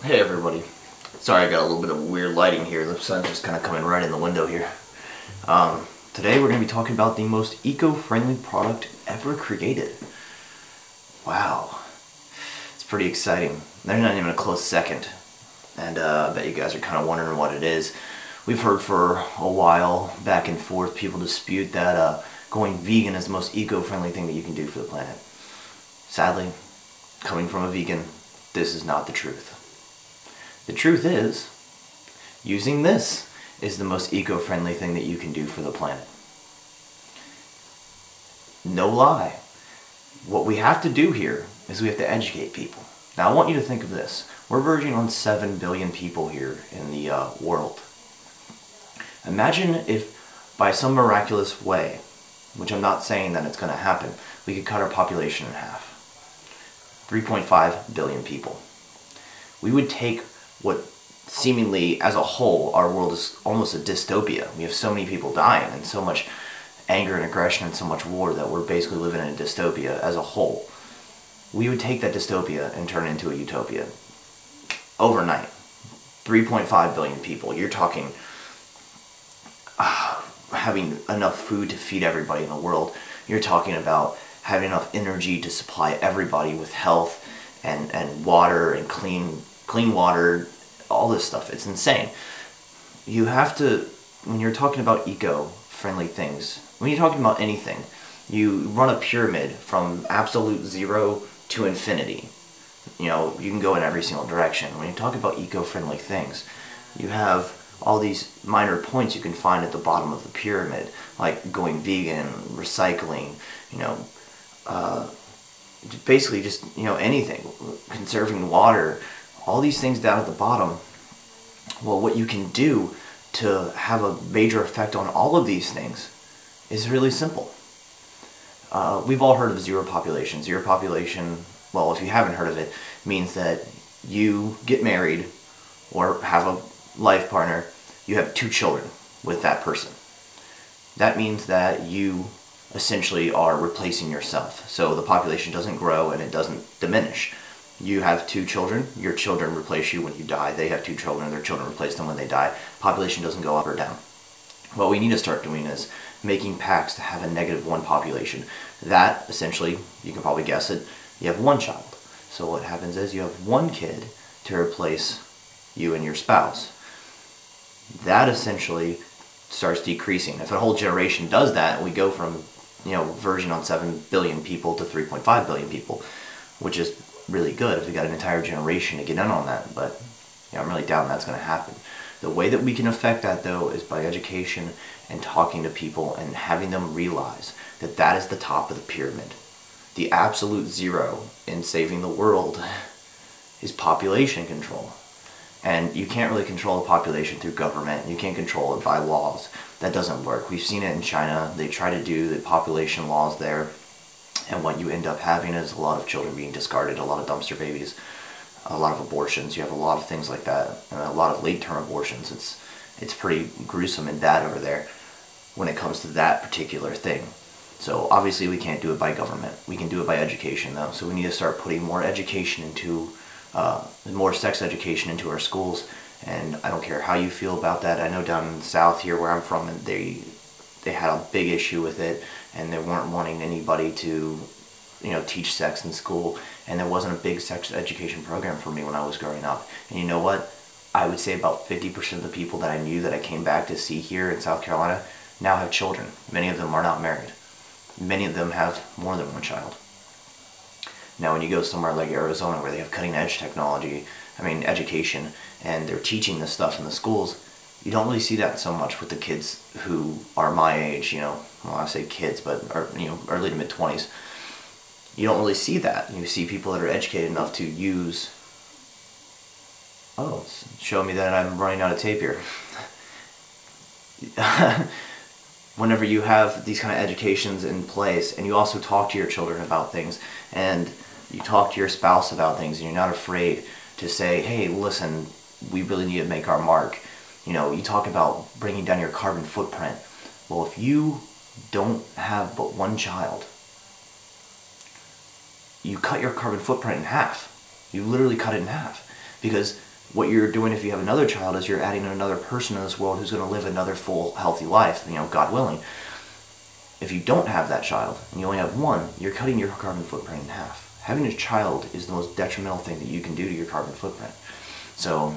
Hey everybody. Sorry I got a little bit of weird lighting here. The sun's just kind of coming right in the window here. Today we're going to be talking about the most eco-friendly product ever created. Wow. It's pretty exciting. They're not even a close second. And I bet you guys are kind of wondering what it is. We've heard for a while, back and forth, people dispute that going vegan is the most eco-friendly thing that you can do for the planet. Sadly, coming from a vegan, this is not the truth. The truth is, using this is the most eco-friendly thing that you can do for the planet. No lie. What we have to do here is we have to educate people. Now I want you to think of this. We're verging on 7 billion people here in the world. Imagine if by some miraculous way, which I'm not saying that it's going to happen, we could cut our population in half. 3.5 billion people. We would take what seemingly as a whole our world is almost a dystopia. We have so many people dying and so much anger and aggression and so much war that we're basically living in a dystopia as a whole. We would take that dystopia and turn it into a utopia overnight. 3.5 billion people. You're talking having enough food to feed everybody in the world. You're talking about having enough energy to supply everybody with health and water and clean water, all this stuff. It's insane. You have to, when you're talking about eco-friendly things, when you're talking about anything, you run a pyramid from absolute zero to infinity. You know, you can go in every single direction. When you talk about eco-friendly things, you have all these minor points you can find at the bottom of the pyramid, like going vegan, recycling, basically just, anything, conserving water, all these things down at the bottom. Well, what you can do to have a major effect on all of these things is really simple. We've all heard of zero population. Zero population, well, if you haven't heard of it, means that you get married or have a life partner, you have 2 children with that person. That means that you essentially are replacing yourself. So the population doesn't grow and it doesn't diminish. You have 2 children, your children replace you when you die, they have 2 children, their children replace them when they die. Population doesn't go up or down. What we need to start doing is making pacts to have a -1 population. That, essentially, you can probably guess it, you have 1 child. So what happens is you have 1 kid to replace you and your spouse. That essentially starts decreasing. If a whole generation does that, we go from, verging on 7 billion people to 3.5 billion people, which is really good if we got an entire generation to get in on that, but I'm really doubting that's going to happen. The way that we can affect that, though, is by education and talking to people and having them realize that that is the top of the pyramid. The absolute zero in saving the world is population control. And you can't really control the population through government. You can't control it by laws. That doesn't work. We've seen it in China. They try to do the population laws there. And what you end up having is a lot of children being discarded, a lot of dumpster babies, a lot of abortions. You have a lot of things like that, and a lot of late-term abortions. It's pretty gruesome and bad over there when it comes to that particular thing. So obviously we can't do it by government. We can do it by education, though. So we need to start putting more education into, more sex education into our schools. And I don't care how you feel about that. I know down in the South here where I'm from, they had a big issue with it, and they weren't wanting anybody to, teach sex in school, and there wasn't a big sex education program for me when I was growing up. And you know what? I would say about 50% of the people that I knew that I came back to see here in South Carolina now have children. Many of them are not married. Many of them have more than 1 child. Now when you go somewhere like Arizona where they have cutting edge technology, education, and they're teaching this stuff in the schools, you don't really see that so much with the kids who are my age, well, I say kids, but are, early to mid-20s. You don't really see that. You see people that are educated enough to use... Oh, it's showing me that I'm running out of tape here. Whenever you have these kind of educations in place, and you also talk to your children about things, and you talk to your spouse about things, and you're not afraid to say, hey, listen, we really need to make our mark. You talk about bringing down your carbon footprint. Well, if you don't have but 1 child, you cut your carbon footprint in half. You literally cut it in half. Because what you're doing if you have another child is you're adding another person in this world who's going to live another full, healthy life, God willing. If you don't have that child, and you only have one, you're cutting your carbon footprint in half. Having a child is the most detrimental thing that you can do to your carbon footprint. So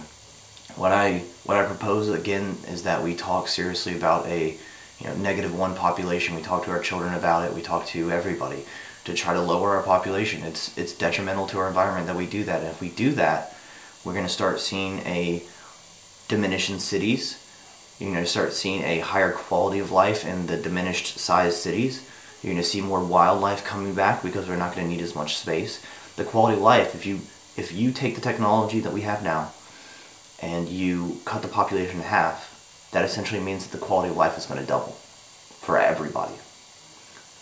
what I propose, again, is that we talk seriously about a -1 population. We talk to our children about it. We talk to everybody to try to lower our population. It's detrimental to our environment that we do that. And if we do that, we're going to start seeing a diminish in cities. You're going to start seeing a higher quality of life in the diminished size cities. You're going to see more wildlife coming back because we're not going to need as much space. The quality of life, if you take the technology that we have now and you cut the population in half, that essentially means that the quality of life is going to double for everybody,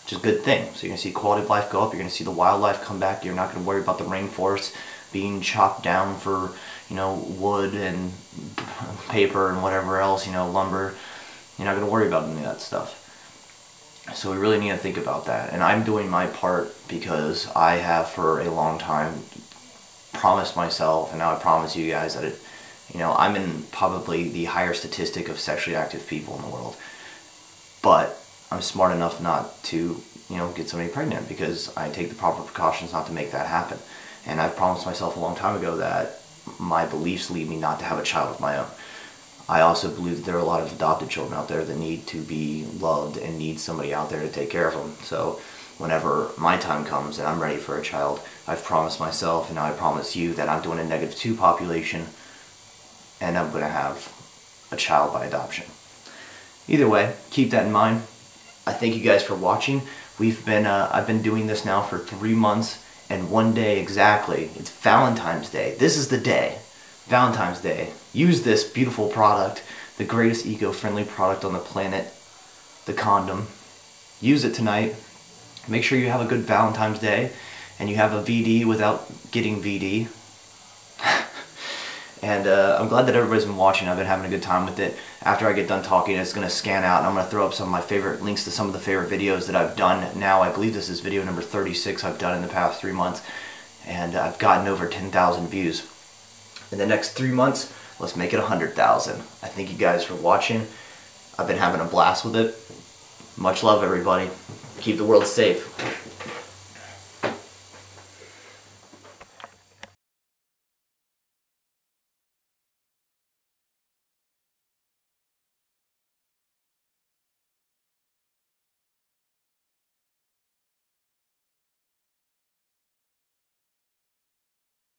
which is a good thing. So you're going to see quality of life go up. You're going to see the wildlife come back. You're not going to worry about the rainforest being chopped down for wood and paper and whatever else, lumber. You're not going to worry about any of that stuff. So we really need to think about that. And I'm doing my part because I have for a long time promised myself, and now I promise you guys that I'm in probably the higher statistic of sexually active people in the world. But I'm smart enough not to, get somebody pregnant because I take the proper precautions not to make that happen. And I've promised myself a long time ago that my beliefs lead me not to have a child of my own. I also believe that there are a lot of adopted children out there that need to be loved and need somebody out there to take care of them. So whenever my time comes and I'm ready for a child, I've promised myself, and now I promise you, that I'm doing a -2 population and I'm going to have a child by adoption. Either way, keep that in mind. I thank you guys for watching. I've been doing this now for 3 months and 1 day exactly. It's Valentine's Day. This is the day. Valentine's Day. Use this beautiful product, the greatest eco-friendly product on the planet, the condom. Use it tonight. Make sure you have a good Valentine's Day and you have a VD without getting VD. And I'm glad that everybody's been watching. I've been having a good time with it. After I get done talking, it's going to scan out, and I'm going to throw up some of my favorite links to some of the favorite videos that I've done now. I believe this is video number 36 I've done in the past 3 months, and I've gotten over 10,000 views. In the next 3 months, let's make it 100,000. I thank you guys for watching. I've been having a blast with it. Much love, everybody. Keep the world safe.